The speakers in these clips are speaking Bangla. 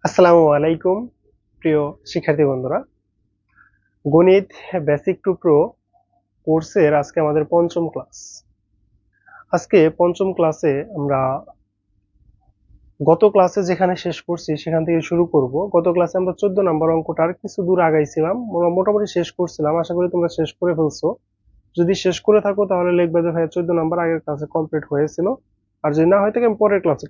আসসালামু আলাইকুম প্রিয় শিক্ষার্থী বন্ধুরা। গণিত বেসিক টু প্রো কোর্সের আজকে আমাদের পঞ্চম ক্লাস। আজকে পঞ্চম ক্লাসে আমরা গত ক্লাসে যেখানে শেষ করছি সেখান থেকে শুরু করব। গত ক্লাসে আমরা 14 নম্বর অঙ্কটার কিছু দূর আগাইছিলাম, আমরা মোটামুটি শেষ করছিলাম। আশা করি তোমরা শেষ করে ফেলছো। যদি শেষ করে থাকো তাহলে লিখবে যে ভাই 14 নম্বর আগের ক্লাসে কমপ্লিট হয়েছিল, আর যদি না হয় থাকে আমি পরের ক্লাসে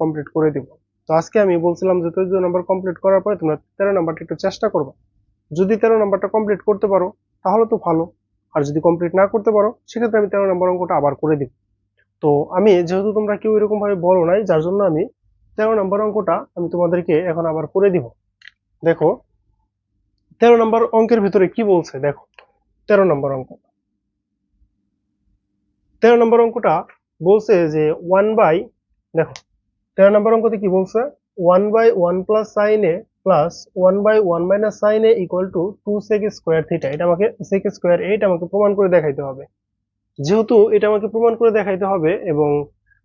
কমপ্লিট করে দিব। তো আজকে আমি বলছিলাম যে 14 নম্বর কমপ্লিট করার পরে তোমরা 13 নম্বরটা একটু চেষ্টা করবে। যদি 13 নাম্বারটা কমপ্লিট করতে পারো তাহলে তো ভালো, আর যদি কমপ্লিট না করতে পারো সেক্ষেত্রে আমি 13 নম্বর অঙ্কটা আবার করে দিব। তো আমি যেহেতু তোমরা কেউ এরকম ভাবে বলো নাই, যার জন্য আমি 13 নম্বর অঙ্কটা আমি তোমাদেরকে এখন আবার করে দিব। দেখো 13 নম্বর অঙ্কের ভিতরে কি বলছে, দেখো 13 নম্বর অঙ্ক। 13 নম্বর অঙ্কটা বলছে যে ওয়ান বাই, দেখো 13 নম্বর অঙ্কতে কি বলছে, 1/1 plus sine A plus 1/1 minus sine A equal to 2 sec square theta. এটা আমাকে সেক স্কোয়ার এটা আমাকে প্রমাণ করে দেখাইতে হবে। যেহেতু এটা আমাকে প্রমাণ করে দেখাইতে হবে এবং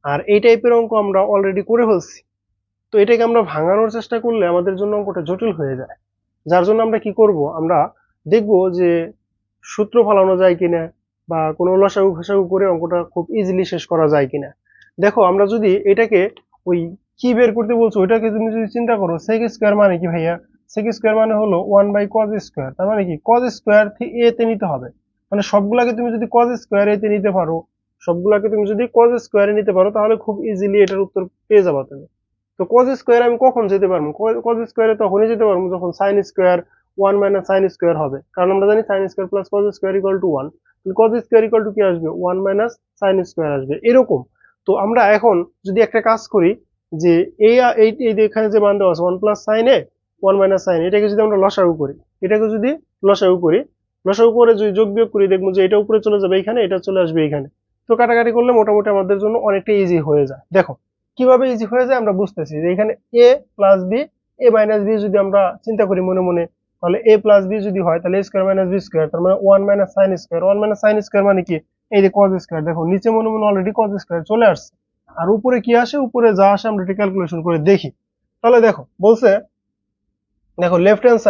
আর এই টাইপের অঙ্ক আমরা অলরেডি করে ফেলছি, তো এটাকে আমরা ভাঙানোর চেষ্টা করলে আমাদের জন্য অঙ্কটা জটিল হয়ে যায়। যার জন্য আমরা কি করব, আমরা দেখব যে সূত্র ফলানো যায় কিনা বা কোনো লসাগু ঘাসাগু করে অঙ্কটা খুব ইজিলি শেষ করা যায় কিনা। দেখো আমরা যদি এটাকে ওই কি বের করতে বলছো ওইটাকে তুমি যদি চিন্তা করো, সেক স্কোয়ার মানে কি ভাইয়া, সেক স্কোয়ার মানে হলো 1/cos স্কোয়ার। তার মানে কি cos স্কোয়ার এ তে নিতে হবে, মানে সবগুলাকে তুমি যদি cos স্কোয়ার এ তে নিতে পারো, সবগুলাকে তুমি যদি cos স্কোয়ার এ নিতে পারো তাহলে খুব ইজিলি এটার উত্তর পেয়ে যাবা তুমি। তো cos স্কোয়ার আমি কখন যেতে পারবো, cos স্কোয়ারে তখনই যেতে পারবো যখন sin square 1 minus sin square হবে, কারণ আমরা জানি sin square plus cos square equal to 1। cos square equal to কি আসবে, 1 মাইনাস sin স্কোয়ার আসবে, এরকম। তো আমরা এখন যদি একটা কাজ করি যে এই এই এই যে এখানে যে মান দেওয়া আছে 1 প্লাস sin এ 1 মাইনাস sin, এটাকে যদি আমরা লসাগু করি, এটাকে যদি লসাগু করি, লসাগু করে যদি যোগ বিয়োগ করি দেখবো যে এটা উপরে চলে যাবে এখানে, এটা চলে আসবে এখানে। তো কাটাকাটি করলে মোটামুটি আমাদের জন্য অনেকটা ইজি হয়ে যায়। দেখো কিভাবে ইজি হয়ে যায় আমরা বুঝতেছি যে এখানে এ প্লাস বি, এ মাইনাস বি যদি আমরা চিন্তা করি মনে মনে, তাহলে এ প্লাস বি যদি হয় তাহলে এ স্কোয়ার মাইনাস বি স্কোয়ার, তার মানে 1 minus sine square. 1 minus sine square মানে কি, এই যে কজ স্কোয়ার। দেখো নিচে মনে মনে অলরেডি কজ স্কোয়ার চলে আসছে, আর উপরে কি আসে, উপরে যা আসে আমরা এটা ক্যালকুলেশন করে দেখি। তাহলে দেখো বলছে, দেখো লেফট হ্যান্ড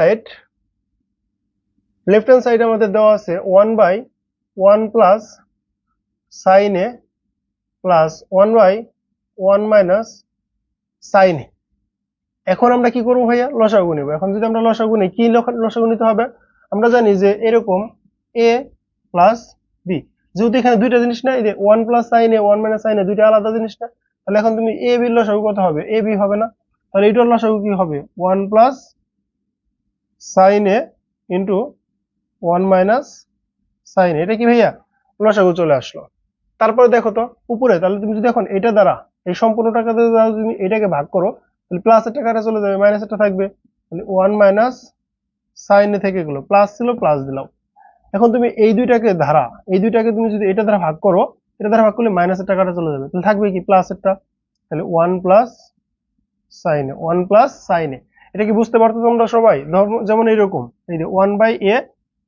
সাইড আমাদের দেওয়া আছে 1/1 plus sine A plus 1/1 minus sine এ। এখন আমরা কি করবো ভাইয়া, লসাগু নিব। এখন যদি আমরা লসাগু নিই, কি লসাগু নিতে হবে, আমরা জানি যে এরকম এ প্লাস বি, যেহেতু এখানে দুইটা জিনিস না, এই যে 1 plus sine A 1 minus sine এ দুইটা আলাদা জিনিস না, তাহলে এখন তুমি এ বির লসাগু কত হবে, এ বি হবে না, তাহলে এটার লসাগু কি হবে 1 plus sine A into 1 minus sign, এটা কি ভাইয়া লসাগু চলে আসলো। তারপরে দেখো তো উপরে, তাহলে তুমি যদি এখন এটা দ্বারা এই সম্পূর্ণ টাকা দ্বারা তুমি এটাকে ভাগ করো, তাহলে প্লাস এর টাকাটা চলে যাবে, মাইনাস এটা থাকবে, তাহলে 1 মাইনাস সাইন এ থেকে গেলো, প্লাস ছিল প্লাস দিলাম। এখন তুমি এই দুইটাকে তুমি যদি এটা দ্বারা ভাগ করো, এটা দ্বারা ভাগ করলে মাইনাসের টাকাটা চলে যাবে, তাহলে থাকবে কি প্লাস এরটা, তাহলে 1 plus sine A, 1 plus sine এ। এটা কি বুঝতে পারতো তোমরা সবাই, যেমন এরকম এই যে 1 by A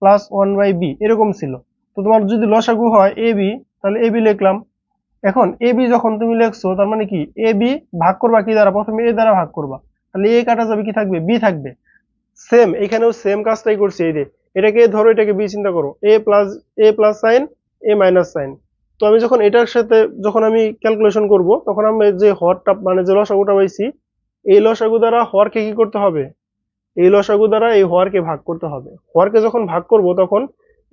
plus 1 by B এরকম ছিল। তো তোমার যদি লসাগু হয় এ বি, তাহলে এ বি লিখলাম। এখন এ বি যখন তুমি লিখছো তার মানে কি, এ বি ভাগ করবা কি দ্বারা, প্রথমে এ দ্বারা ভাগ করবা, তাহলে এ কাটা যাবে, কি থাকবে বি থাকবে। সেম এখানেও সেম কাজটাই করছি, এই যে এটাকে ধরো, এটাকে বি চিন্তা করো, এ প্লাস সাইন এ মাইনাস সাইন। তো আমি যখন এটার সাথে যখন আমি ক্যালকুলেশন করব তখন আমি যে হরটা মানে যে লসাগুটা পাইছি, এই লসাগু দ্বারা হরকে কি করতে হবে, এই লসাগু দ্বারা এই হরকে ভাগ করতে হবে। হরকে যখন ভাগ করব তখন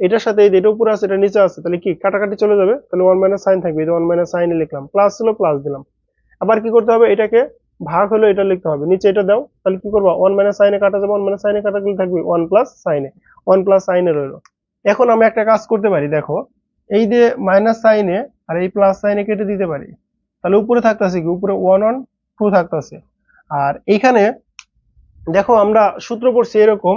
এটার সাথে এই যে এটা উপরে আছে এটা নিচে আছে, তাহলে কি কাটাকাটি চলে যাবে, তাহলে 1 মাইনাস সাইন থাকবে, এই যে 1 মাইনাস সাইন লিখলাম, প্লাস ছিল প্লাস দিলাম। আবার কি করতে হবে, এটাকে ভাগ হলো এটা লিখতে হবে, নিচে এটা দাও, তাহলে কি করবা 1 মাইনাস সাইনে কাটা যাবে, 1 মাইনাস সাইনে কাটা গেলে থাকবে 1 প্লাস সাইনে, 1 প্লাস সাইনে রইলো। এখন আমি একটা কাজ করতে পারি, দেখো এই যে মাইনাস সাইনে আর এই প্লাস সাইনে কেটে দিতে পারি, তাহলে উপরে থাকতেছে কি, উপরে 1 1 2 থাকতেছে। আর এইখানে দেখো আমরা সূত্র পড়ছি এরকম,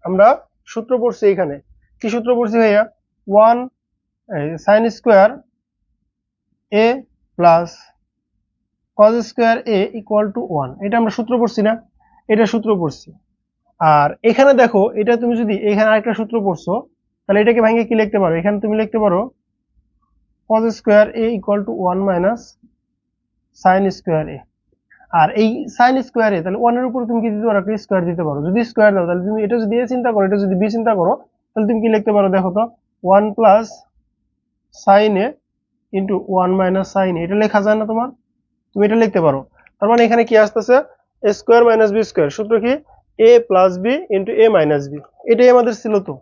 আমরা সূত্র পড়ছি এখানে, কি সূত্র পড়ছি ভাইয়া, 1 sign square A plus cos square A equal to 1, এটা আমরা সূত্র পড়ছি না, এটা সূত্র পড়ছি। আর এখানে দেখো এটা তুমি যদি এখানে আরেকটা সূত্র পড়ছো, তাহলে এটাকে ভাঙে কি লিখতে পারো, এখানে তুমি লিখতে পারো cos square A equal to 1 minus sine square A. আর এই সাইন স্কোয়ারে তাহলে 1 এর উপর তুমি কি দিতে পারো, একটা স্কোয়ার দিতে পারো। যদি স্কোয়ার দাও তাহলে তুমি এটা যদি এ চিন্তা করো, এটা যদি বি চিন্তা করো, তাহলে তুমি কি লিখতে পারো দেখো তো, 1 plus sine A into 1 minus sine এ, এটা লেখা যায় না তোমার? তুমি এটা লিখতে পারো। তার মানে এখানে কি আসতেছে, এ স্কোয়ার মাইনাস বি স্কোয়ার, সূত্র কি, এ প্লাস বি ইন্টু এ মাইনাস বি। এটাই আমাদের ছিল তো,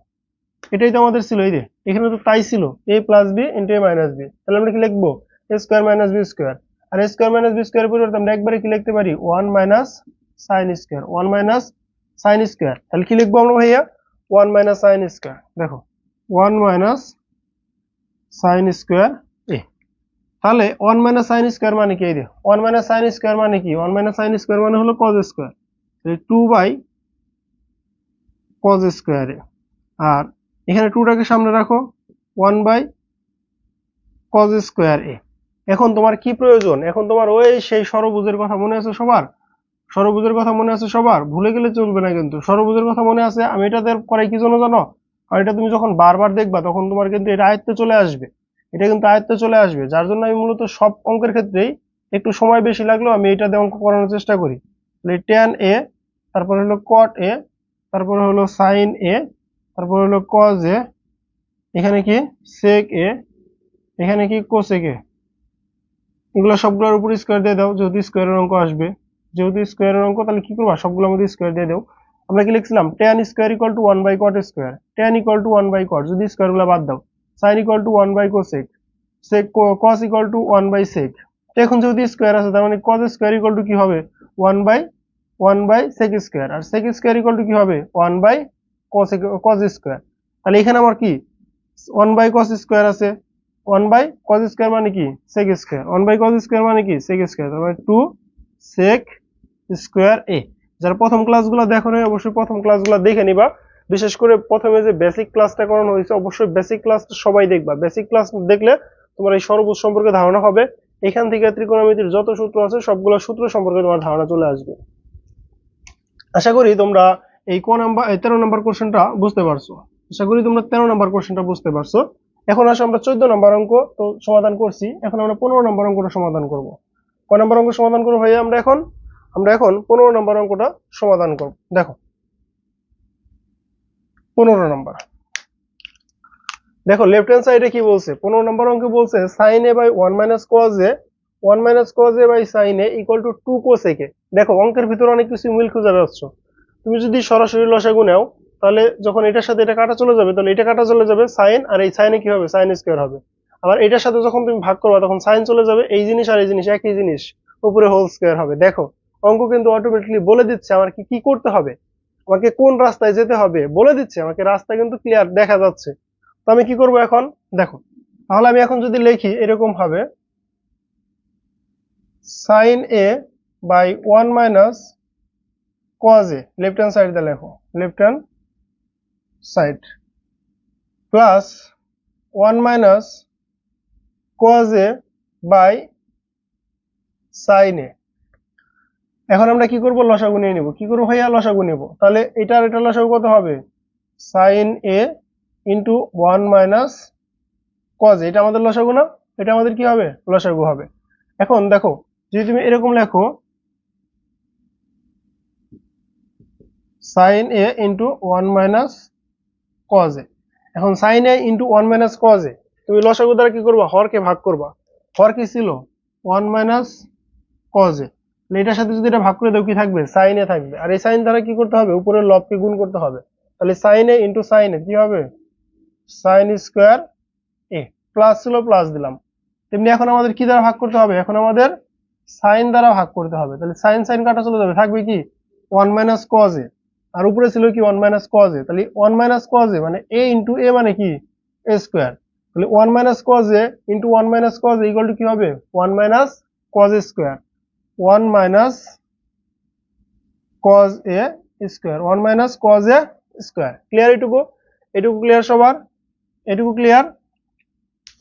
এটাই তো আমাদের ছিল, এই যে এখানে তো তাই ছিল, এ প্লাস বি ইন্টু এ মাইনাস বি। তাহলে আমরা কি লিখবো, এ স্কোয়ার মাইনাস বি স্কোয়ার। আর এ স্কোয়ার মাইনাস বি স্কোয়ার পরিবর্তে আমরা একবারে কি লিখতে পারি, 1 minus sine square, 1 minus sine square. তাহলে কি লিখবো আমরা ভাইয়া, 1 মাইনাস সাইন স্কোয়ার। দেখো 1 মাইনাস সাইন স্কোয়ার এ। তাহলে 1 মাইনাস সাইন স্কোয়ার মানে কি, এই যে 1 মাইনাস সাইন স্কোয়ার মানে কি, 1 মাইনাস সাইন স্কোয়ার মানে হলো cos square, 2 by cos square A. আর এখানে 2টাকে সামনে রাখো, 1 বাই কজ স্কোয়ার এ। এখন তোমার কি প্রয়োজন, এখন তোমার ওই সেই ষড়ভুজের কথা মনে আছে সবার, ষড়ভুজের কথা মনে আছে সবার, ভুলে গেলে চলবে না কিন্তু। ষড়ভুজের কথা মনে আছে, আমি এটাতে করাই কি জন্য জানো, আর এটা তুমি যখন বারবার দেখবা তখন তোমার কিন্তু এটা আয়ত্তে চলে আসবে, এটা কিন্তু আয়ত্তে চলে আসবে। যার জন্য আমি মূলত সব অঙ্কের ক্ষেত্রেই একটু সময় বেশি লাগলেও আমি এটা দিয়ে অঙ্ক করানোর চেষ্টা করি। tan এ, তারপরে হলো cot এ, তারপরে হলো sin এ, তারপরে হলো cos এ, এখানে কি sec এ, এখানে কি cosec এ। এগুলো সবগুলোর উপর স্কোয়ার দিয়ে দাও, যেহেতু স্কোয়ারের অঙ্ক আসবে, যেহেতু স্কোয়ারের অঙ্ক, তাহলে কি করবা, সবগুলোর মধ্যে স্কোয়ার দিয়ে দাও। আমরা কি লিখছিলাম, tan square equal to 1 by cot square, tan equal to 1 by cot, যদি স্কোয়ার গুলো বাদ দাও, sin equal to 1 by cosec, sec cos equal to 1 by sec। তো এখন যেহেতু স্কোয়ার আছে, তার মানে cos স্কোয়ার ইকুয়াল টু কি হবে, 1 বাই sec স্কোয়ার, আর sec স্কোয়ার ইকুয়াল টু কি হবে, 1 বাই cos স্কোয়ার। তাহলে এখানে আমার কি 1 বাই cos স্কোয়ার আছে, 1 বাই cos স্কোয়ার মানে কি sec square, 1 by cos square মানে কি sec স্কোয়ার, তার মানে 2 sec স্কোয়ার এ। যারা প্রথম ক্লাসগুলো দেখো নাই অবশ্যই প্রথম ক্লাসগুলো দেখে নিবা, বিশেষ করে প্রথমে যে বেসিক ক্লাসটা করানো হয়েছে অবশ্যই বেসিক ক্লাসটা সবাই দেখবা। বেসিক ক্লাস দেখলে তোমার এই ষড়ভুজ সম্পর্কে ধারণা হবে, এখান থেকে ত্রিকোণমিতির যত সূত্র আছে সবগুলো সূত্র সম্পর্কে তোমার ধারণা চলে আসবে। আশা করি তোমরা এই 13 নম্বর কোশ্চেনটা বুঝতে পারছো, আশা করি তোমরা 13 নম্বর কোশ্চেনটা বুঝতে পারছো। এখন আসো আমরা 14 নম্বর অঙ্ক তো সমাধান করছি, এখন আমরা 15 নম্বর অঙ্কটা সমাধান করব। কয় নম্বর অঙ্ক সমাধান করবো ভাইয়া আমরা এখন 15 নম্বর অঙ্কটা সমাধান করব। দেখো 15 নম্বর, দেখো লেফট হ্যান্ড সাইডে কি বলছে, 15 নম্বর অঙ্কে বলছে sin a by 1 minus cos a, 1 minus cos a by sin a equal to 2 cosec a। দেখো অঙ্কের ভিতরে অনেক কিছু মিল খুঁজে পাচ্ছ। তুমি যদি সরাসরি লসাগু নাও, তাহলে যখন এটার সাথে এটা কাটা চলে যাবে, তাহলে এটা কাটা চলে যাবে সাইন, আর এই সাইনে কি হবে, সাইন স্কোয়ার হবে। আবার এটার সাথে যখন তুমি ভাগ করবা তখন সাইন চলে যাবে, এই জিনিস আর এই জিনিস একই জিনিস, উপরে হোল স্কোয়ার হবে। দেখো অঙ্ক কিন্তু অটোমেটিকলি বলে দিচ্ছে আমার কি কি করতে হবে, আমাকে কোন রাস্তায় যেতে হবে বলে দিচ্ছে, আমাকে রাস্তা কিন্তু ক্লিয়ার দেখা যাচ্ছে। তো আমি কি করব এখন, দেখো তাহলে আমি এখন যদি লিখি এরকম ভাবে, sine A by 1 minus cos a, left hand side দিয়ে লেখো, left hand side, plus 1 minus cos a by sin a। এখন আমরা কি করব, লসাগু নিয়ে নিব। কি করব ভাইয়া, লসাগু নিব। তাহলে এটার এটা লসাগু কত হবে, sin a into 1 minus cos a, এটা আমাদের লসাগু না, এটা আমাদের কি হবে, লসাগু হবে। এখন দেখো যদি তুমি এরকম লেখো sin a into 1 minus cos a, এখন sin a into 1 minus cos a, তুমি লসাগু দ্বারা কি করবা, হরকে ভাগ করবা। হর কি ছিল, 1 মাইনাস cos a, এটার সাথে যদি এটা ভাগ করে দাও কি থাকবে, sin a থাকবে। আর এই sin দ্বারা কি করতে হবে, উপরের লবকে গুণ করতে হবে। তাহলে sin a into sin a কি হবে, sin স্কোয়ার a, প্লাস ছিল প্লাস দিলাম। তেমনি এখন আমাদের কি দ্বারা ভাগ করতে হবে, এখন আমাদের sin দ্বারা ভাগ করতে হবে। তাহলে sin sin কাটা চলে যাবে, থাকবে কি 1 মাইনাস cos a, আর উপরে ছিল কি 1 মাইনাস cos a। তাহলে 1 মাইনাস cos a মানে a ইন্টু a মানে কি a স্কোয়ার। তাহলে 1 minus cos a into 1 minus cos a equal to কি হবে, 1 minus cos a square, 1 minus cos a square, 1 minus cos a square. Clear এটুকু, এটুকু ক্লিয়ার সবার, এটুকু ক্লিয়ার।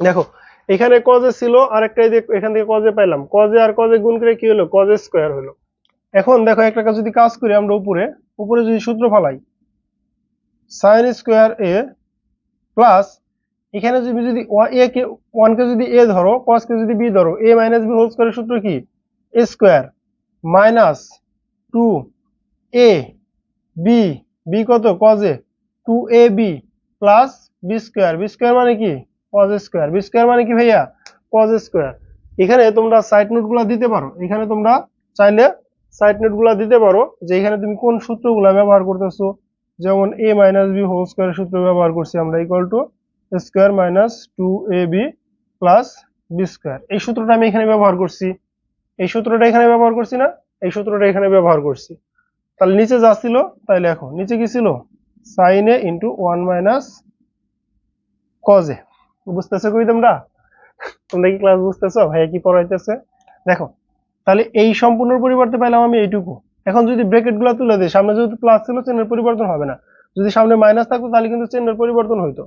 দেখো এখানে cos a ছিল, আরেকটা এখান থেকে cos a পাইলাম, cos a R cos a গুণ করে কি হলো, cos a স্কোয়ার হলো। এখন দেখো একটা যদি কাজ করি আমরা, উপরে উপরে যদি সূত্র ফলাই, sin স্কোয়ার a প্লাস, এখানে তুমি যদি a কে 1 কে যদি a ধরো, cos কে যদি b ধরো, a মাইনাস b হোল স্কোয়ারের সূত্র কি, a square minus 2 a b b কত cos a 2ab plus B square মানে কি cos স্কয়ার বি স্কয়ার মানে কি ভাইয়া cos স্কয়ার। এখানে তোমরা সাইড নোটগুলো দিতে পারো, এখানে তোমরা চাইলে সাইড নোটগুলো দিতে পারো যে এখানে তুমি কোন সূত্রগুলো ব্যবহার করতেছো। যেমন a মাইনাস বি হোল স্কয়ারের সূত্র ব্যবহার করছি আমরা, equal to square minus 2ab plus B square. এই সূত্রটা আমি এখানে ব্যবহার করছি, এই সূত্রটা এখানে ব্যবহার করছি না, এই সূত্রটা এখানে ব্যবহার করছি। তাহলে নিচে যা ছিল তাই লেখো, নিচে কি ছিল sin a into 1 minus cos a। বুঝতেছো কি তোমরা? তোমরা কি ক্লাস বুঝতেছো ভাইয়া কি পড়াইতেছে? দেখো তাহলে এই সম্পূর্ণ পরিবর্তে পাইলাম আমি এইটুকু। এখন যদি ব্র্যাকেট গুলো তুলে দিই, সামনে যেহেতু প্লাস ছিল চিহ্নের পরিবর্তন হবে না, যদি সামনে মাইনাস থাকতো তাহলে কিন্তু চিহ্নের পরিবর্তন হইতো,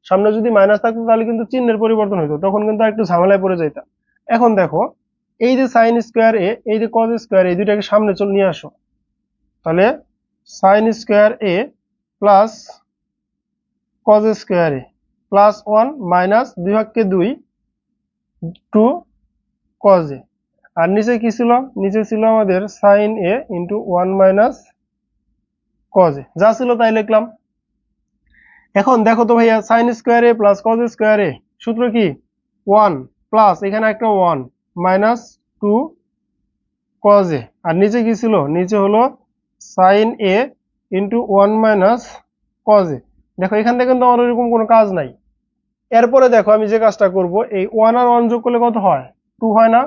সামনে যদি মাইনাস থাকতো তাহলে কিন্তু চিহ্নের পরিবর্তন হইতো, তখন কিন্তু একটু ঝামেলায় পড়ে যাইতা। এখন দেখো এই যে সাইন স্কোয়ার এ এই যে কজ স্কোয়ার এই দুইটাকে সামনে চলে নিয়ে আসো, তাহলে sign square A plus cos square A plus 1 minus 2 ভাগকে 2 2 কজ এ। আর নিচে কি ছিল, নিচে ছিল আমাদের sine A into 1 minus cos A, যা ছিল তাই লিখলাম। এখন দেখো তো ভাইয়া sine square A plus cos square A সূত্র কি 1 প্লাস এখানে একটা 1 মাইনাস 2 কজ এ, আর নিচে কি ছিল, নিচে হলো sine A into 1 minus cos A. দেখো এখান থেকে কিন্তু আমার এরকম কোনো কাজ নাই। এরপরে দেখো আমি যে কাজটা করব, এই 1 আর 1 যোগ করলে কত হয় 2 হয় না,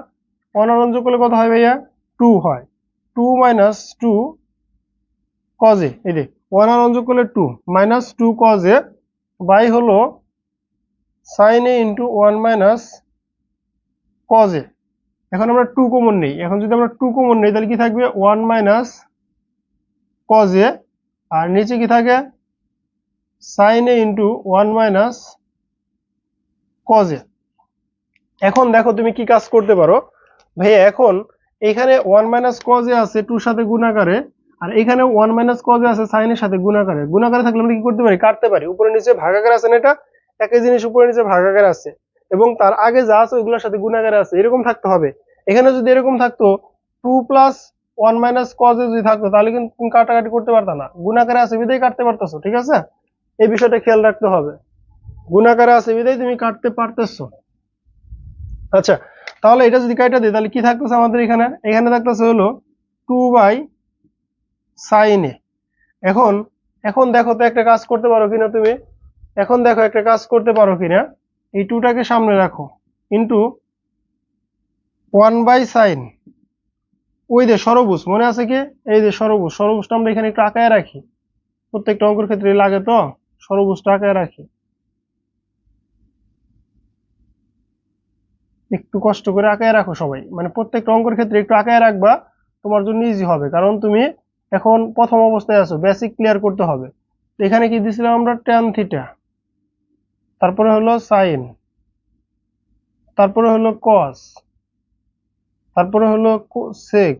1 আর 1 যোগ করলে কত হয় ভাইয়া 2 হয়, 2 মাইনাস 2 কজ এ, এই যে 1 আর 1 যোগ করলে 2 মাইনাস 2 কজ এ বাই হলো sine A into 1 minus cos A. এখন আমরা 2 কমন নেই, এখন যদি আমরা 2 কমন নেই তাহলে কি থাকবে 1 মাইনাস কজ এ, আর নিচে কি থাকে sine A into 1 minus cos A. এখন দেখো তুমি কি কাজ করতে পারো ভাইয়া, এখন এখানে 1 মাইনাস কজ এ আছে 2 সাথে গুণাকারে, আর এখানে 1 মাইনাস কজ এ আছে সাইনের সাথে গুণাকারে। গুণাকারে থাকলে আমরা কি করতে পারি, কাটতে পারি, উপরে নিচে ভাগাকার আছে না, এটা একই জিনিস উপরে নিচে ভাগাকার আছে এবং তার আগে যা আছে ওইগুলোর সাথে গুণাকারে আছে, এরকম থাকতে হবে। এখানে যদি এরকম থাকতো 2 প্লাস 1 মাইনাস কজ এ যদি থাকতো তাহলে কিন্তু তুমি কাটাকাটি করতে পারতা না, গুণাকারে আছে বিধায় কাটতে পারতেছো, ঠিক আছে? এই বিষয়টা খেয়াল রাখতে হবে, গুণাকারে আছে বিধায় তুমি কাটতে পারতেছো। আচ্ছা তাহলে এটা যদি কাটা দিই তাহলে কি থাকতেছে আমাদের এখানে, এখানে থাকতেছে হলো 2 বাই সাইন এ। এখন এখন দেখো তো একটা কাজ করতে পারো কিনা তুমি, এখন দেখো একটা কাজ করতে পারো কিনা, এই 2টাকে সামনে রাখো ইন্টু 1 বাই সাইন, ওই যে সরবুজ মনে আছে কি, এই যে সরবুজ, সরবুজটা আমরা এখানে একটু আঁকায় রাখি, প্রত্যেকটা অঙ্কের ক্ষেত্রে লাগে তো, সরবুজটা আঁকায় রাখি, একটু কষ্ট করে আঁকায় রাখো সবাই, মানে প্রত্যেকটা অঙ্কের ক্ষেত্রে একটু আঁকায় রাখবা, তোমার জন্য ইজি হবে, কারণ তুমি এখন প্রথম অবস্থায় আছো, বেসিক ক্লিয়ার করতে হবে। তো এখানে কি দিছিলাম আমরা ট্যান থিটা, তারপরে হলো সাইন, তারপরে হলো কস, তারপরে হলো সেক,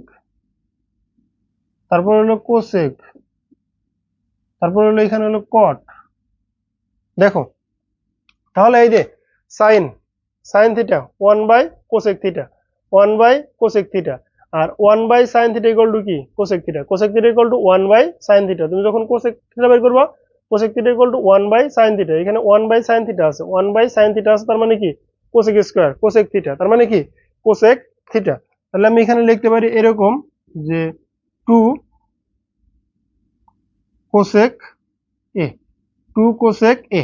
তারপরে হলো কোসেক, তারপরে হলো এখানে হলো কট। দেখো তাহলে এই যে sine sine theta 1 by cosec theta, 1 by cosec theta, আর 1 by sine theta equal to কি cosec theta, cosec theta equal to 1 by sine theta. তুমি যখন কোসেক থিটা বের করবা cosec theta equal to 1 by sine theta, এখানে 1 বাই সাইন থিটা আছে, 1 বাই সাইন থিটা আছে, তার মানে কি কোসেক স্কয়ার কোসেক থিটা, তার মানে কি কোসেক থিটা। তাহলে আমি এখানে লিখতে পারি এরকম যে 2 কোসেক এ, 2 কোসেক এ।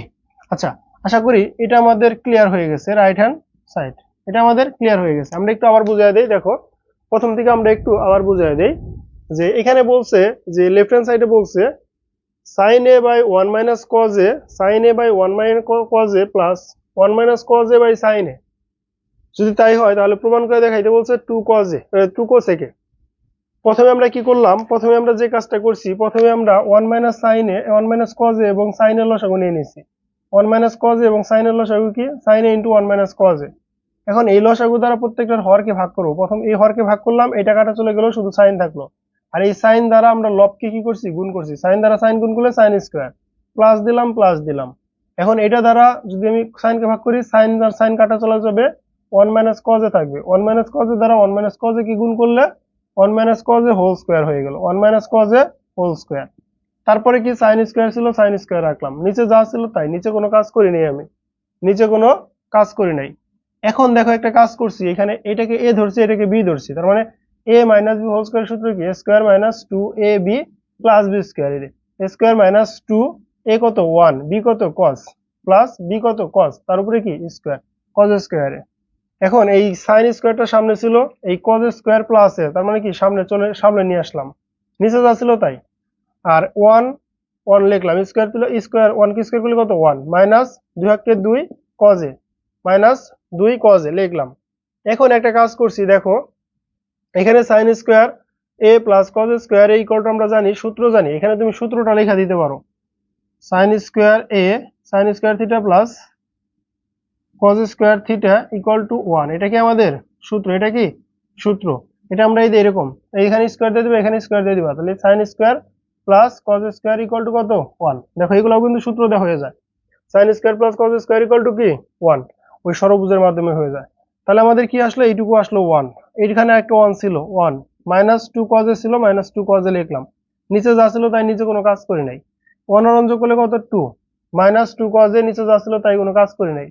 আচ্ছা আশা করি এটা আমাদের ক্লিয়ার হয়ে গেছে, রাইট হ্যান্ড সাইড এটা আমাদের ক্লিয়ার হয়ে গেছে। আমরা একটু আবার বুঝাই দেই, দেখো প্রথম থেকে আমরা একটু আবার বুঝাই দেই যে এখানে বলছে যে লেফট হ্যান্ড সাইডে বলছে sin a by 1 minus cos a, sin a by 1 minus cos a plus 1 minus cos a by sin a। যদি তাই হয় তাহলে প্রমাণ করে দেখাইতে বলছে 2 cos a 2 cosec a। প্রথমে আমরা কি করলাম, প্রথমে আমরা যে কাজটা করছি, প্রথমে আমরা 1 minus sin a 1 minus cos a এবং sin এর লসাগু নিয়ে নিয়েছি। 1 মাইনাস cos a এবং sin এর লসাগু কি sin a into 1 minus cos a। এখন এই লসাগু দ্বারা প্রত্যেকটার হরকে ভাগ করব, প্রথম এই হরকে ভাগ করলাম, এই টাকাটা চলে গেল, শুধু সাইন থাকলো, আর এই সাইন দ্বারা আমরা লবকে কি করছি গুণ করছি, সাইন দ্বারা সাইন গুণ করলে সাইন স্কয়ার, প্লাস দিলাম প্লাস দিলাম। এখন এটা দ্বারা যদি আমি সাইনকে ভাগ করি, সাইন আর সাইন কাটা চলে যাবে, 1 মাইনাস cos a থাকবে, 1 মাইনাস cos a দ্বারা 1 মাইনাস cos a কি গুণ করলে 1 minus cos A whole square হয়ে গেল, 1 minus cos A whole square. তারপরে কি সাইন স্কোয়ার ছিল, সাইন স্কোয়ার রাখলাম, নিচে যা ছিল তাই, নিচে কোনো কাজ করি নাই আমি, নিচে কোনো কাজ করি নাই। এখন দেখো একটা কাজ করছি, এখানে এটাকে এ ধরছি, এটাকে বি ধরছি, তার মানে A minus B whole square সূত্র কি, A square minus 2ab plus B square, A square minus 2, A কত 1, বি কত কস, প্লাস বি কত কস, তার উপরে কি স্কোয়ার, কজ স্কোয়ারে। এখন এই সাইন স্কোয়ারটা সামনে ছিল, এই কজ স্কোয়ার প্লাস এ, তার মানে কি সামনে নিয়ে আসলাম, নিচে যা ছিল তাই। আর 1 1 লিখলাম, স্কোয়ার দিল স্কোয়ার, 1 কি স্কোয়ার করলে কত 1, মাইনাস 2 কে 2 কজ এ, মাইনাস 2 কজ এ লিখলাম। এখন একটা কাজ করছি দেখো, এখানে sign square A plus cos square এই ইকুয়াল টু আমরা জানি, সূত্র জানি, এখানে তুমি সূত্রটা লেখা দিতে পারো, sign square A sine square theta plus cos square theta equal to 1, এটা কি আমাদের সূত্র, এটা কি সূত্র, এটা আমরা এই যে এরকম এইখানে স্কোয়ার দিয়ে দিবা, এখানে স্কোয়ার দিয়ে দিবা, তাহলে sine square plus cos square equal two কত 1। দেখো এগুলো কিন্তু সূত্র দেওয়া হয়ে যায়, sine square plus cos square equal to কি 1, ওই ষড়ভুজের মাধ্যমে হয়ে যায়। তাহলে আমাদের কি আসলো, এইটুকু আসলো 1, এইখানে একটা 1 ছিল 1, মাইনাস 2 কজ ছিল, মাইনাস 2 কজ লিখলাম, নিচে যা ছিল তাই, নিচে কোনো কাজ করি নাই, 1 আর 1 যোগ করলে কত 2, মাইনাস 2 কজ নিচে যা ছিল তাই, কোনো কাজ করি নাই।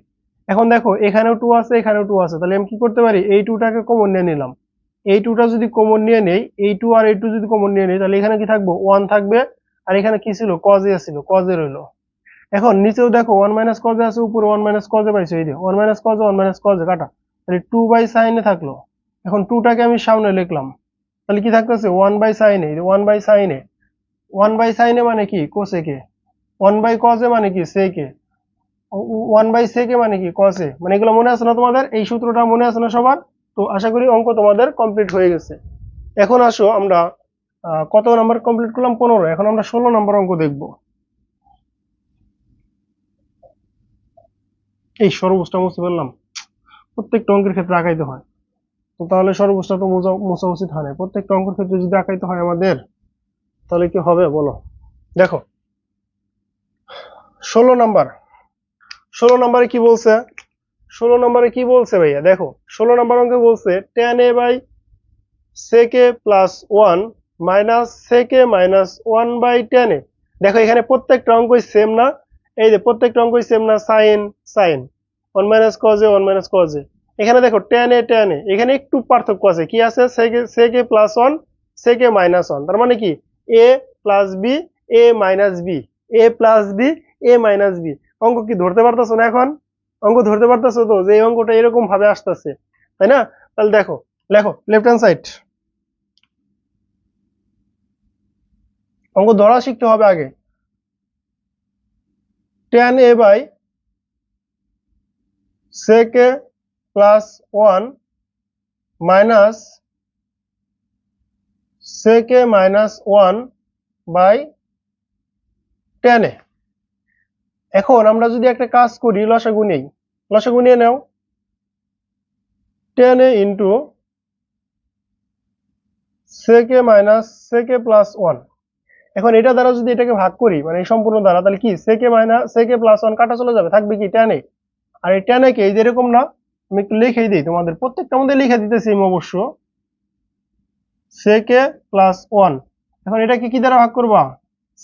এখন দেখো এখানেও 2 আছে, এখানেও 2 আছে, তাহলে আমি কি করতে পারি, এই 2টাকে কমন নিয়ে নিলাম, এই 2টা যদি কমন নিয়ে নেই, এই 2 আর এই 2 যদি কমন নিয়ে নেই, তাহলে এখানে কি থাকবো 1 থাকবে, আর এখানে কি ছিল কজ এ ছিল, কজ এ রইলো। এখন নিচেও দেখো 1 মাইনাস কজ আছে, উপরে 1 মাইনাস কজ পাইছো, এই যে 1 মাইনাস কজ 1 মাইনাস কজ কাটা, তাহলে 2 বাই সাইন এ থাকলো। এখন 2টাকে আমি সামনে লিখলাম, তাহলে কি থাকতেছে 1 by sine A, 1 by sine A, 1 by sine A মানে কি কোসেকে, 1 বাই কজ এ মানে কি সেকে, 1 বাই সেকে মানে কি কসে, মানে এগুলো মনে আছে না তোমাদের, এই সূত্রটা মনে আছে না সবার? তো আশা করি অঙ্ক তোমাদের কমপ্লিট হয়ে গেছে। এখন আসো আমরা কত নাম্বার কমপ্লিট করলাম, 15, এখন আমরা 16 নম্বর অঙ্ক দেখব। এই সর্বুজটা মুছে ফেললাম, প্রত্যেকটা অঙ্কের ক্ষেত্রে আঁকাইতে হয়, তো তাহলে সর্বুজটা তো মোছা উচিত হয় না, প্রত্যেকটা অঙ্কের ক্ষেত্রে যদি আঁকাইতে হয় আমাদের, তাহলে কি হবে বলো। দেখো 16 নাম্বার, 16 নম্বরে কি বলছে, 16 নম্বরে কি বলছে ভাইয়া, দেখো 16 নম্বর অঙ্কে বলছে tan a by sec a plus 1 minus sec a minus 1 by tan a। দেখো এখানে প্রত্যেকটা অঙ্কই সেম না, এই যে প্রত্যেকটা অঙ্কই সেম না, sine sine 1 minus cos a 1 minus cos a, এখানে দেখো tan a tan a, এখানে একটু পার্থক্য আছে, কি আছে sec a plus 1 sec a minus 1, তার মানে কি a plus b a minus b, a plus b a minus b। অঙ্ক কি ধরতে পারতেছো না এখন, অঙ্ক ধরতে পারতেছো তো যে এই অঙ্কটা এরকম ভাবে আসতেছে, তাই না? তাহলে দেখো লেখো লেফট হ্যান্ড সাইড, অঙ্ক ধরা শিখতে হবে আগে। tan a by sec a plus 1 minus sec a minus 1 by tan a। এখন আমরা যদি একটা কাজ করি, লসাগু নেই, লসাগু নিয়ে নাও, tan a into sec a minus sec a plus 1। এখন এটা দ্বারা যদি এটাকে ভাগ করি, মানে এই সম্পূর্ণ দ্বারা, তাহলে কি sec a minus sec a plus 1 কাটা চলে যাবে, থাকবে কি tan a। আর এই tan a কে এই যে এরকম না, আমি একটু লিখেই দিই তোমাদের, প্রত্যেকটা মধ্যে লিখে দিতেছি আমি অবশ্য, sec a প্লাস 1। এখন এটাকে কি দ্বারা ভাগ করবা,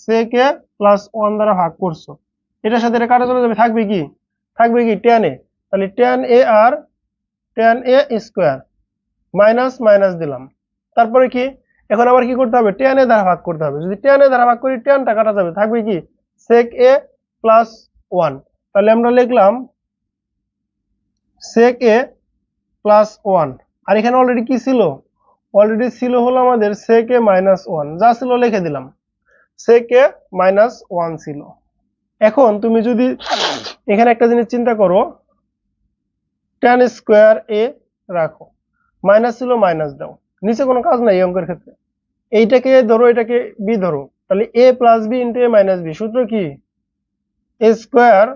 sec a প্লাস 1 দ্বারা ভাগ করছো, এটার সাথে এটা কাটা চলে যাবে, থাকবে কি, থাকবে কি tan a। তাহলে tan a আর tan a square, minus minus দিলাম, তারপরে কি এখন আবার কি করতে হবে, tan a দ্বারা ভাগ করতে হবে, যদি tan a দ্বারা ভাগ করি tanটা কাটা যাবে, থাকবে কি sec a প্লাস 1। তাহলে আমরা লিখলাম sec a প্লাস 1, আর এখানে অলরেডি কি ছিল, অলরেডি ছিল হলো আমাদের sec a মাইনাস 1, যা ছিল লিখে দিলাম, sec a মাইনাস 1 ছিল। এখন তুমি যদি এখানে একটা জিনিস চিন্তা করো, tan স্কোয়ার a রাখো, মাইনাস ছিল মাইনাস দাও, নিচে কোনো কাজ নাই এই অঙ্কের ক্ষেত্রে, এইটাকে ধরো এটাকে বি ধরো, তাহলে a plus B into a minus B, সূত্র কি a square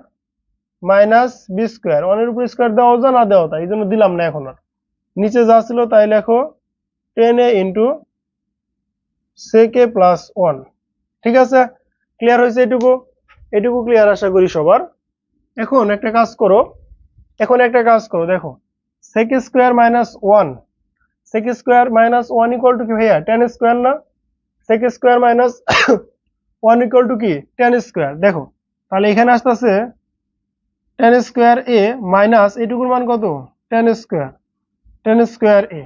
minus B square, অনের উপর স্কোয়ার দেওয়া যা না দেওয়া তা, এই জন্য দিলাম না এখন আর, নিচে যা ছিল তাই লেখো tan a into sec a plus 1। ঠিক আছে, ক্লিয়ার হয়েছে এটুকু, এটুকু ক্লিয়ার আশা করি সবার। এখন একটা কাজ করো, এখন একটা কাজ করো, দেখো sec square minus 1 sec square minus 1 equal to কি ভাইয়া tan স্কয়ার না, sec square minus 1 equal to কি tan স্কয়ার। দেখো তাহলে এখানে আসতেছে tan স্কয়ার a মাইনাস এটুকুর মান কত tan স্কয়ার a,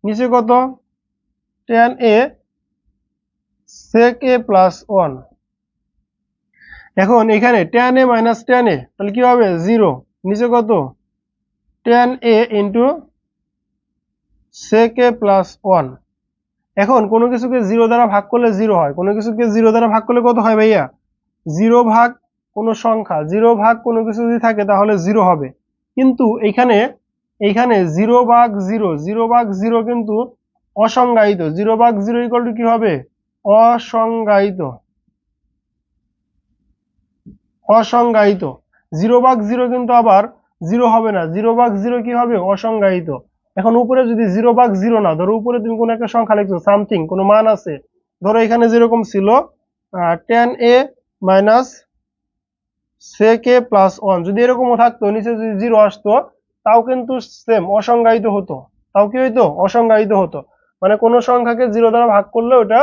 নিচে কত tan a sec a plus 1। এখন এখানে tan a minus tan a তাহলে কি হবে 0, নিচে কত tan a into sec a plus 1। এখন কোনো কিছুকে 0 দ্বারা ভাগ করলে 0 হয়, কোনো কিছুকে 0 দ্বারা ভাগ করলে কত হয় ভাইয়া 0 ভাগ কোনো সংখ্যা, 0 ভাগ কোনো কিছু যদি থাকে তাহলে 0 হবে। কিন্তু এইখানে 0 ভাগ 0, 0 ভাগ 0 কিন্তু অসংজ্ঞায়িত, 0 ভাগ 0 ইকুয়াল টু কি হবে অসংজ্ঞায়িত, 0 ভাগ 0 কিন্তু আবার 0 হবে না, 0 ভাগ 0 কি হবে অসংজ্ঞায়িত। এখন উপরে যদি 0 ভাগ 0 না, ধরো উপরে তুমি কোনো একটা সংখ্যা লিখছো, সামথিং কোনো মান আছে, ধরো এখানে যেরকম ছিল tan a minus sec a plus 1, যদি এরকমও থাকতো নিচে যদি 0 আসতো তাও কিন্তু সেম অসংজ্ঞায়িত হতো, তাও কি হইতো অসংজ্ঞায়িত হতো, মানে কোনো সংখ্যাকে 0 দ্বারা ভাগ করলে ওটা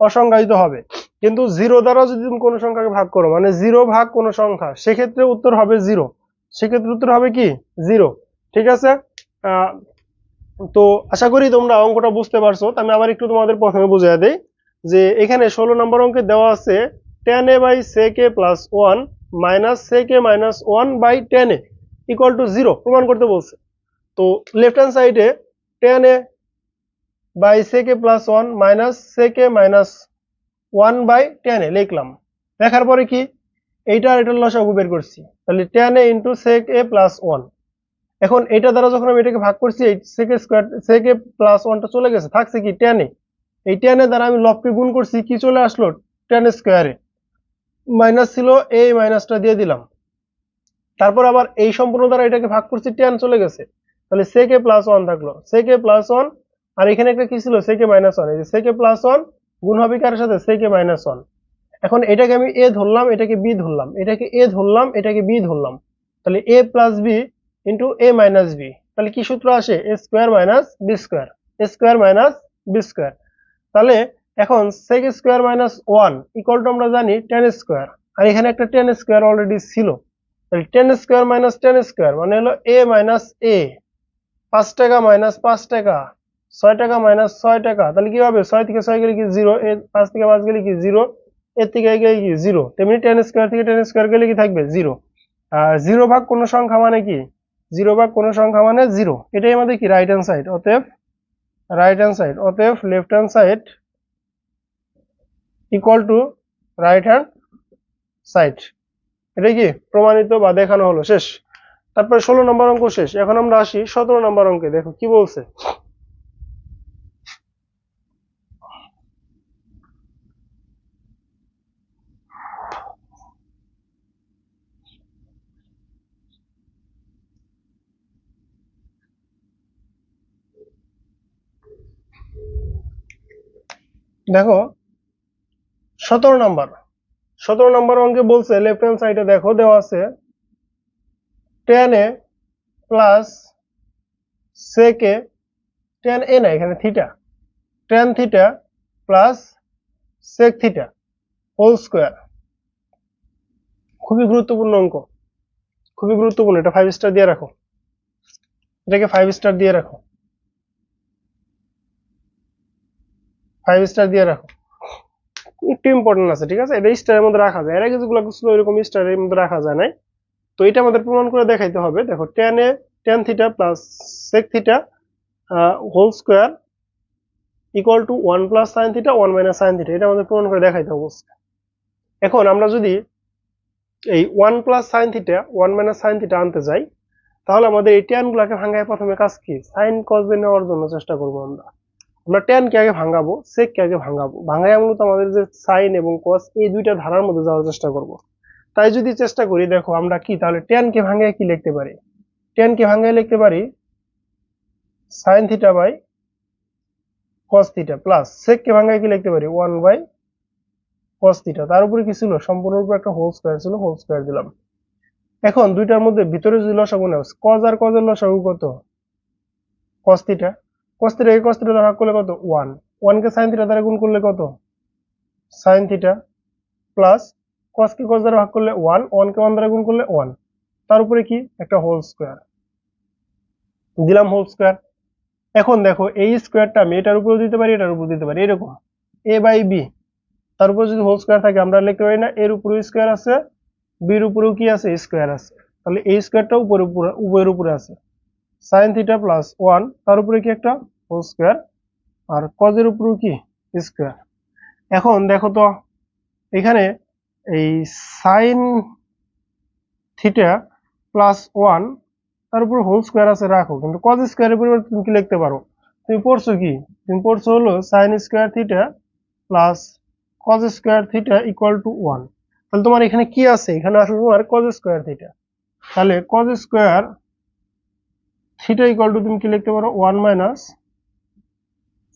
অসংজ্ঞায়িত হবে। কিন্তু 0 দ্বারা যদি তুমি কোনো সংখ্যাকে ভাগ করো, মানে 0 ভাগ কোনো সংখ্যা, সেক্ষেত্রে উত্তর হবে 0, সেক্ষেত্রে উত্তর হবে কি 0। ঠিক আছে, তো আশা করি তোমরা অঙ্কটা বুঝতে পারছো। তো আমি আবার একটু তোমাদের প্রথমে বুঝিয়ে দেই যে এখানে 16 নম্বর অঙ্কে দেওয়া আছে tan a by sec a plus 1 minus sec a minus 1 by tan a equal to 0 প্রমাণ করতে বলছে। তো লেফট হ্যান্ড সাইডে tan a by sec a plus 1 minus sec a minus 1 by tan a লিখলাম, লেখার পরে কি এইটা আর এটার লসাগু বের করছি, তাহলে tan a into sec a plus 1। এখন এটা দ্বারা যখন আমি এটাকে ভাগ করছি এই sec a square sec a plus 1 টা চলে গেছে, থাকছে কি tan a, এই tan a দ্বারা আমি লবকে গুণ করছি, কি চলে আসলো tan স্কয়ারে, মাইনাস ছিল এই মাইনাসটা দিয়ে দিলাম, তারপর আবার এই সম্পূর্ণ দ্বারা এটাকে ভাগ করছি tan চলে গেছে, তাহলে sec a প্লাস 1 থাকলো, sec a প্লাস 1, আর এখানে একটা কি ছিল sec a মাইনাস 1, এই যে sec a প্লাস 1 গুণ হবে কার সাথে sec a মাইনাস 1। এখন এটাকে আমি a ধরলাম, এটাকে b ধরলাম, এটাকে a ধরলাম, এটাকে b ধরলাম, তাহলে a plus b into a minus b, তাহলে কি সূত্র আসে a square minus b square, a square minus b square. তাহলে এখন sec square minus 1 equal to আমরা জানি tan স্কয়ার, আর এখানে একটা tan স্কয়ার অলরেডি ছিল, তাহলে tan square minus tan square মানে হলো a মাইনাস a, 5 টাকা মাইনাস 5 টাকা, 6 টাকা মাইনাস 6 টাকা, তাহলে কি হবে 6 থেকে 6 গেলে কি 0, 5 থেকে 5 গেলে কি 0, এর থেকে গেলে কি 0, তেমনি tan স্কয়ার থেকে tan স্কয়ার গেলে কি থাকবে 0। আর 0 ভাগ কোন সংখ্যা মানে কি 0 ভাগ কোন সংখ্যা মানে 0, এটাই আমাদের কি রাইট হ্যান্ড সাইড, অতএব রাইট হ্যান্ড সাইড, অতএব left hand side equal to right hand side, এটা কি প্রমাণিত বা দেখানো হলো, শেষ। তারপরে 16 নম্বর অঙ্ক শেষ, এখন আমরা আসি 17 নম্বর অঙ্কে, দেখো কি বলছে। দেখো 17 নম্বর অঙ্কে বলছে লেফট হ্যান্ড সাইডে দেখো দেওয়া আছে tan a plus sec a, tan a না এখানে theta, tan theta plus sec theta whole square. খুবই গুরুত্বপূর্ণ অঙ্ক, খুবই গুরুত্বপূর্ণ, এটা 5 স্টার দিয়ে রাখো, এটাকে 5 স্টার দিয়ে রাখো, 5 স্টার দিয়ে রাখো, একটু ইম্পর্টেন্ট আছে, ঠিক আছে, এটা স্টারের মধ্যে রাখা যায়, এর আগে যেগুলো ছিল এরকম স্টারের মধ্যে রাখা যায় নাই, তো এটা আমাদের প্রমাণ করে দেখাইতে হবে। দেখো tan theta plus sec theta whole square equal to 1 plus sin theta 1 minus sin theta, এটা আমাদের প্রমাণ করে দেখাইতে হবে। এখন আমরা যদি এই 1 plus sin theta 1 minus sin theta আনতে যাই, তাহলে আমাদের এই tan গুলাকে ভাঙায় প্রথমে কাজ কি sin cos দিয়ে নেওয়ার জন্য চেষ্টা করব, আমরা tan কে আগে ভাঙাবো, sec কে আগে ভাঙাবো, ভাঙায় মূলত আমাদের যে sin এবং cos এই দুইটা ধারার মধ্যে যাওয়ার চেষ্টা করব। তাই যদি চেষ্টা করি, দেখো আমরা কি তাহলে tan কে ভাঙায় কি লিখতে পারি, tan কে ভাঙায় লিখতে পারি sin theta by cos theta plus sec কে ভাঙায় কি লিখতে পারি 1 বাই cos থিটা, তার উপরে কি ছিল সম্পূর্ণ উপরে একটা হোল স্কয়ার ছিল, হোল স্কয়ার দিলাম। এখন দুইটার মধ্যে ভিতরে যদি লসাগু নাও, cos আর cos এর লসাগু কত cos theta, cos থিটাকে cos theta দ্বারা ভাগ করলে কত 1, 1 কে sin থিটা দ্বারা গুণ করলে কত sin থিটা, প্লাস cos কে cos দ্বারা ভাগ করলে 1, 1 কে 1 দ্বারা গুণ করলে 1, তার উপরে কি একটা হোল স্কয়ার দিলাম, হোল স্কয়ার। এখন দেখো এই স্কয়ারটা আমি এটার উপরেও দিতে পারি, এটার উপর দিতে পারি, এরকম a বাই b, তার উপর যদি হোল স্কয়ার থাকে আমরা লিখতে পারি না এর উপরেও স্কয়ার আছে, b এর উপরেও কি আছে স্কয়ার আছে, তাহলে এই স্কয়ারটা উপরের উপরে আছে, sin থিটা প্লাস 1 তার উপরে কি একটা হোল স্কয়ার, আর cos এর উপরেও কি স্কয়ার। এখন দেখো তো এখানে এই sin থিটা প্লাস 1 তার উপর হোল স্কয়ার আছে রাখো, কিন্তু cos স্কয়ারের পরিবর্তে তুমি কি লিখতে পারো, তুমি পড়ছো কি, তুমি পড়ছো হলো sin square theta plus cos square theta equal to 1, তাহলে তোমার এখানে কি আছে, এখানে আসলে তোমার cos স্কয়ার থিটা, তাহলে cos square theta equal two তুমি কি লিখতে পারো 1 মাইনাস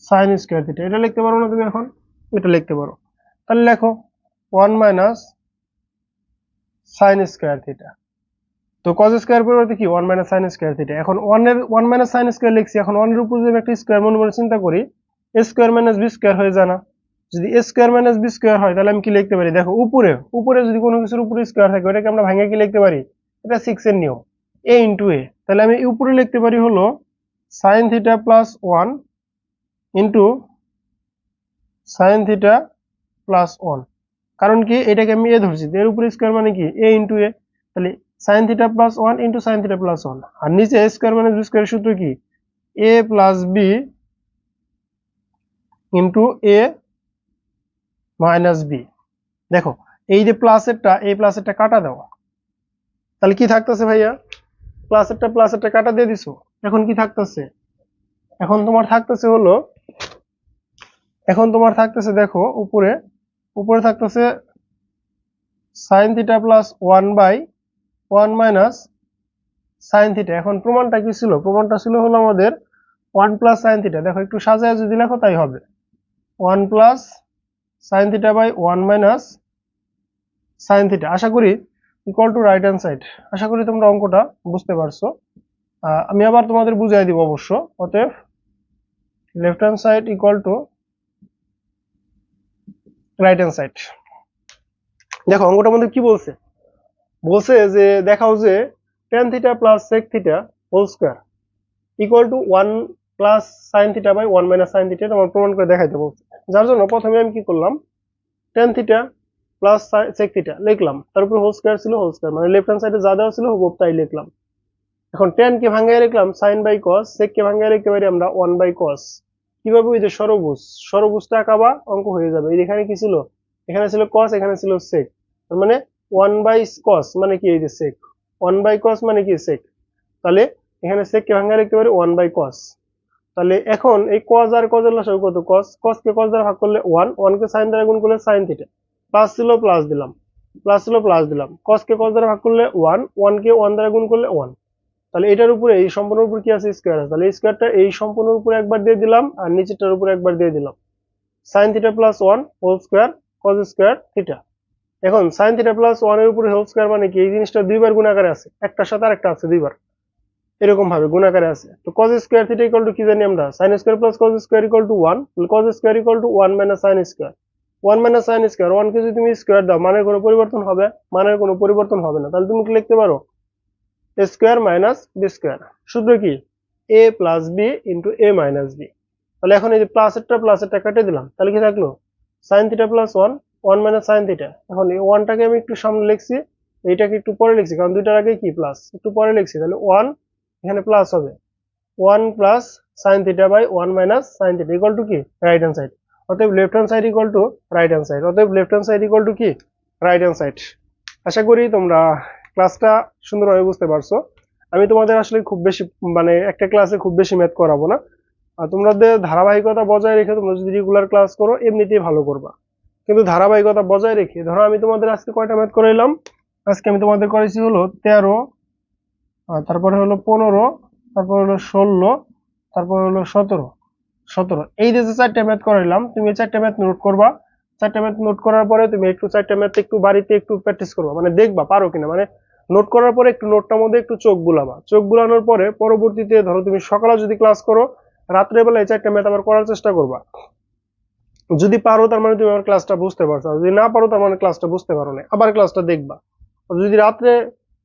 sin স্কয়ার থিটা, এটা লিখতে পারো না তুমি, এখন এটা লিখতে পারো, তাহলে লেখো 1 মাইনাস sin স্কয়ার থিটা। তো cos স্কয়ার পরিবর্তে কি 1 মাইনাস sin স্কয়ার থিটা, এখন 1 এর 1 মাইনাস sin স্কয়ার লিখছি, এখন 1 এর উপর যদি একটা স্কয়ার মনে মনে চিন্তা করি a square minus b square হয়ে যায় না, যদি a square minus b square হয় তাহলে আমি কি লিখতে পারি, দেখো উপরে যদি কোনো কিছুর উপরে স্কয়ার থাকে ওটাকে আমরা ভাঙে কি লিখতে পারি, এটা 6 এর নিয়ম a ইনটু a, তাহলে আমি উপরে লিখতে পারি হলো sin theta plus 1 into sin theta plus 1, কারণ কি এটাকে আমি a ধরছি, এর উপরে স্কয়ার মানে কি a ইনটু a, তাহলে sin theta plus 1 into sin theta plus 1, আর নিচে a স্কয়ার মাইনাস b স্কয়ারের সূত্র কি a plus b into a minus b। দেখো এই যে প্লাসেরটা, এই প্লাসেরটা কাটা দাও, তাহলে কি থাকতেছে ভাইয়া, প্লাসেরটা কাটা দিয়ে দিছো, এখন কি থাকতেছে, এখন তোমার থাকতেছে হলো, এখন তোমার থাকতেছে দেখো উপরে থাকতেছে sin theta plus 1 by 1 minus sin theta. এখন প্রমাণটা কি ছিল, প্রমাণটা ছিল হলো আমাদের 1 প্লাস sin থিটা, দেখো একটু সাজায় যদি লেখো তাই হবে 1 plus sin theta by 1 minus sin theta, আশা করি equal to right hand side. আশা করি তোমরা অঙ্কটা বুঝতে পারছো, আমি আবার তোমাদের বুঝাই দিব অবশ্য। অতএব left hand side equal to right hand side. দেখো অঙ্কটার মধ্যে কি বলছে, বলছে যে দেখাও যে tan theta plus sec theta whole square equal to 1 plus sin theta by 1 minus sin theta, তোমার প্রমাণ করে দেখাইতে বলছে। যার জন্য প্রথমে আমি কি করলাম, tan theta plus sec theta লিখলাম, তার উপর হোল স্কয়ার ছিল, হোল স্কয়ার মানে লেফট হ্যান্ড সাইডে যা দেওয়া ছিল হুবহু তাই লিখলাম। এখন tan কে ভাঙায় লিখলাম sin বাই cos, sec কে ভাঙায় লিখতে পারি আমরা 1 বাই cos। কিভাবে, ওই যে সরবুজটা আঁকাবা অঙ্ক হয়ে যাবে। এই এখানে কি ছিল, এখানে ছিল cos, এখানে ছিল sec, তার মানে 1 বাই cos মানে কি, এই যে sec, 1 বাই cos মানে কি sec, তাহলে এখানে sec কে ভাঙায় লিখতে পারি 1 বাই cos। তাহলে এখন এই cos আর cos এর লসাগু কত, cos কে cos দ্বারা ভাগ করলে 1, 1 কে sin দ্বারা গুণ করলে sin থিটা, প্লাস ছিল প্লাস দিলাম, cos কে cos দ্বারা ভাগ করলে 1, 1 কে 1 দ্বারা গুণ করলে 1, তাহলে এটার উপরে এই সম্পূর্ণ উপর কি আছে স্কয়ার আছে, তাহলে এই স্কয়ারটা এই সম্পূর্ণ উপরে একবার দিয়ে দিলাম আর নিচেরটার উপরে একবার দিয়ে দিলাম, sin theta plus 1 whole square cos square theta. এখন sin থিটা প্লাস 1 এর উপরে হোল স্কয়ার মানে কি, এই জিনিসটা দুইবার গুণ আকারে আছে, একটার সাথে আরেকটা আছে দুইবার এরকম ভাবে গুণ আকারে আছে। তো cos square theta equal to কি জানি আমরা, sin square plus cos square equal to 1, তাহলে cos square equal to 1 minus sin square, 1 minus sin square, 1 কে যদি তুমি স্কয়ার দাও মানের কোনো পরিবর্তন হবে, মানের কোনো পরিবর্তন হবে না, তাহলে তুমি কি লিখতে পারো a square minus b square, সূত্র কি a plus b into a minus b। তাহলে এখন এই যে প্লাসেরটা কেটে দিলাম, তাহলে কি থাকলো sin theta plus 1, 1 minus sin theta. এখন এই 1 টাকে আমি একটু সামনে লিখছি, এইটাকে একটু পরে লিখছি, কারণ দুইটার আগে কি প্লাস, একটু পরে লিখছি, তাহলে 1 এখানে প্লাস হবে 1 plus sin theta by 1 minus sin theta equal to কি রাইট হ্যান্ড সাইড। অতএব left hand side equal to right hand side, অতএব left hand side equal to কি রাইট হ্যান্ড সাইড। আশা করি তোমরা ক্লাসটা সুন্দরভাবে বুঝতে পারছো। আমি তোমাদের আসলে খুব বেশি মানে একটা ক্লাসে খুব বেশি ম্যাথ করাবো না, আর তোমাদের ধারাবাহিকতা বজায় রেখে তোমরা যদি রেগুলার ক্লাস করো এমনিতেই ভালো করবা, কিন্তু ধারাবাহিকতা বজায় রেখে, ধরো আমি তোমাদের আজকে কয়টা ম্যাথ করাইলাম, আজকে আমি তোমাদের করেছি হলো 13, তারপরে হলো 15, তারপর হলো 16, তারপর হলো 17। এই যে চারটা ম্যাথ করাইলাম, তুমি এই চারটা ম্যাথ নোট করবা, চারটা ম্যাথ নোট করার পরে তুমি একটু চারটা ম্যাথ একটু বাড়িতে একটু প্র্যাকটিস করবা, মানে দেখবা পারো কিনা, মানে নোট করার পরে একটু নোটটার মধ্যে একটু চোখ বুলাবা, চোখ বুলানোর পরে পরবর্তীতে ধরো তুমি সকালে যদি ক্লাস করো রাত্রেবেলায় 4টা ম্যাথ আবার করার চেষ্টা করবা। যদি পারো তার মানে তুমি আমার ক্লাসটা বুঝতে পারছো, আর যদি না পারো তার মানে ক্লাসটা বুঝতে পারো না, আবার ক্লাসটা দেখবা। আর যদি রাত্রে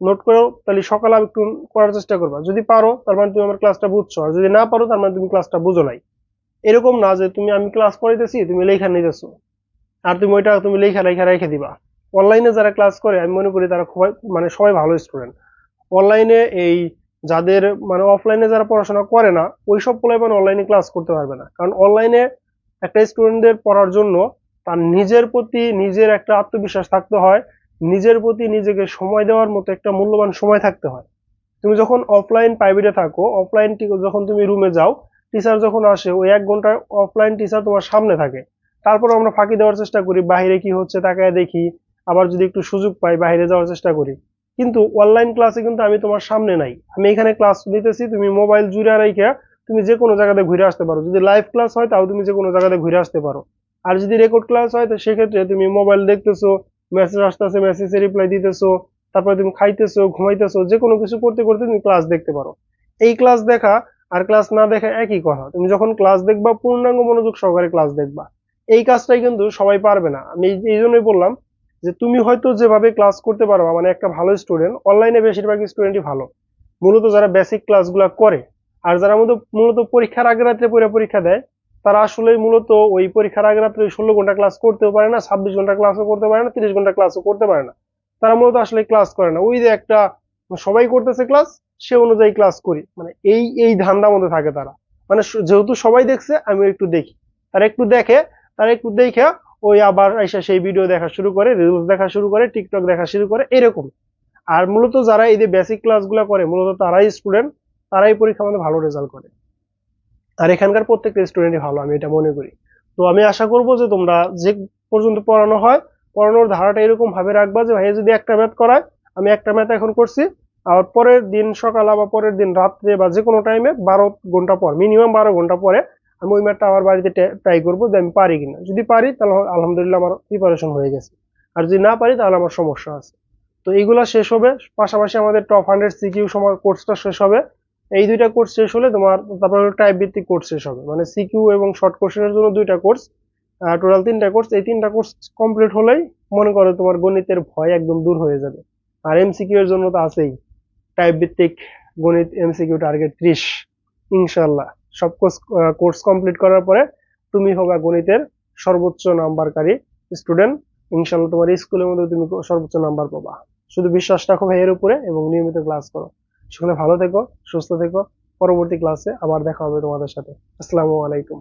নোট করো তাহলে সকালে একটু করার চেষ্টা করবা। যদি পারো তার মানে তুমি আমার ক্লাসটা বুঝছো, আর যদি না পারো তার মানে তুমি ক্লাসটা বুঝো নাই। এরকম না যে আমি ক্লাস করাইতেছি তুমি লেখা নিতেছো আর তুমি ওইটা তুমি লেখা লেখা রেখে দিবা। অনলাইনে যারা ক্লাস করে আমি মনে করি তারা খুবই সবাই ভালো স্টুডেন্ট। অনলাইনে এই যাদের অফলাইনে যারা পড়াশোনা করে না ওইসব পোলাপান অনলাইনে ক্লাস করতে পারবে না, কারণ অনলাইনে একটা স্টুডেন্টদের পড়ার জন্য তার নিজের প্রতি নিজের একটা আত্মবিশ্বাস থাকতে হয়, নিজের প্রতি নিজেকে সময় দেওয়ার মতো একটা মূল্যবান সময় থাকতে হয়। তুমি যখন অফলাইন প্রাইভেটে থাকো, অফলাইন যখন তুমি রুমে যাও, টিচার যখন আসে ওই 1 ঘন্টা অফলাইন টিচার তোমার সামনে থাকে, তারপর আমরা ফাঁকি দেওয়ার চেষ্টা করি, বাইরে কি হচ্ছে তাকায় দেখি, আবার যদি একটু সুযোগ পাই বাইরে যাওয়ার চেষ্টা করি। কিন্তু অনলাইন ক্লাসে কিন্তু আমি তোমার সামনে নাই, আমি এখানে ক্লাস নিতেছি, তুমি মোবাইল জুড়ে রাইখা তুমি যে কোনো জায়গাতে ঘুরে আসতে পারো। যদি লাইভ ক্লাস হয় তাও তুমি যে কোনো জায়গাতে ঘুরে আসতে পারো। আর যদি রেকর্ড ক্লাস হয় তো সেক্ষেত্রে তুমি মোবাইল দেখতেছো, মেসেজ আসতেছে, মেসেজে রিপ্লাই দিতেছো, তারপরে তুমি খাইতেছো, ঘুমাইতেছো, যে কোনো কিছু করতে করতে তুমি ক্লাস দেখতে পারো। এই ক্লাস দেখা আর ক্লাস না দেখা একই কথা। তুমি যখন ক্লাস দেখবা পূর্ণাঙ্গ মনোযোগ সহকারে ক্লাস দেখবা। এই কাজটাই কিন্তু সবাই পারবে না। আমি এই জন্যই বললাম যে তুমি হয়তো যেভাবে ক্লাস করতে পারো, একটা ভালো স্টুডেন্ট, অনলাইনে বেশিরভাগ স্টুডেন্টই ভালো, মূলত যারা বেসিক ক্লাসগুলো করে। আর যারা মূলত পরীক্ষার আগে রাত্রে পরীক্ষা দেয়, তারা আসলে মূলত ওই পরীক্ষার আগে রাত্রে 16 ঘন্টা ক্লাস করতেও পারে না, 26 ঘন্টা ক্লাসও করতে পারে না, 30 ঘন্টা ক্লাসও করতে পারে না। তারা মূলত আসলে ক্লাস করে না, ওই যে একটা সবাই করতেছে ক্লাস, সে অনুযায়ী ক্লাস করি, এই এই ধান্দার মধ্যে থাকে তারা। যেহেতু সবাই দেখছে আমি একটু দেখি, তারা একটু দেখে, ওই আবার এসে সেই ভিডিও দেখা শুরু করে, রিলস দেখা শুরু করে, টিকটক দেখা শুরু করে, এরকম। আর মূলত যারা এই যে বেসিক ক্লাসগুলো করে মূলত তারাই স্টুডেন্ট, তারাই পরীক্ষার মধ্যে ভালো রেজাল্ট করে। আর এখানকার প্রত্যেকটা স্টুডেন্টই ভালো, আমি এটা মনে করি। তো আমি আশা করবো যে তোমরা যে পর্যন্ত পড়ানো হয়, পড়ানোর ধারাটা এরকম ভাবে রাখবা যে ভাইয়া যদি একটা ম্যাথ করায়, আমি একটা ম্যাথ এখন করছি, আর পরের দিন সকাল বা পরের দিন রাত্রে বা যে কোনো টাইমে 12 ঘন্টা পর, মিনিমাম 12 ঘন্টা পরে আমি ওই ম্যাথটা আমার বাড়িতে ট্রাই করবো যে আমি পারি কিনা। যদি পারি তাহলে আলহামদুলিল্লাহ আমার প্রিপারেশন হয়ে গেছে, আর যদি না পারি তাহলে আমার সমস্যা আছে। তো এইগুলা শেষ হবে, পাশাপাশি আমাদের টপ 100 সিকিউ সময় কোর্সটা শেষ হবে। এই দুইটা কোর্স শেষ হলে তোমার তারপর টাইপ ভিত্তিক কোর্স শেষ হবে, সিকিউ এবং শর্ট কোশ্চেনের জন্য 2টা কোর্স, টোটাল 3টা কোর্স। এই 3টা কোর্স কমপ্লিট হলেই মনে করো তোমার গণিতের ভয় একদম দূর হয়ে যাবে। আর এমসিকিউ এর জন্য তো আছেই, টাইপ ভিত্তিক গণিত এমসিকিউ টার্গেট 30। ইনশাআল্লাহ সব কোর্স কমপ্লিট করার পরে তুমি হবে গণিতের সর্বোচ্চ নাম্বারকারী স্টুডেন্ট। ইনশাআল্লাহ তোমার স্কুলের মধ্যে তুমি সর্বোচ্চ নাম্বার পাবা। শুধু বিশ্বাস রাখো ভাইয়ের উপরে এবং নিয়মিত ক্লাস করো। সেখানে ভালো থেকো, সুস্থ থেকো। পরবর্তী ক্লাসে আবার দেখা হবে তোমাদের সাথে। আসসালামু আলাইকুম।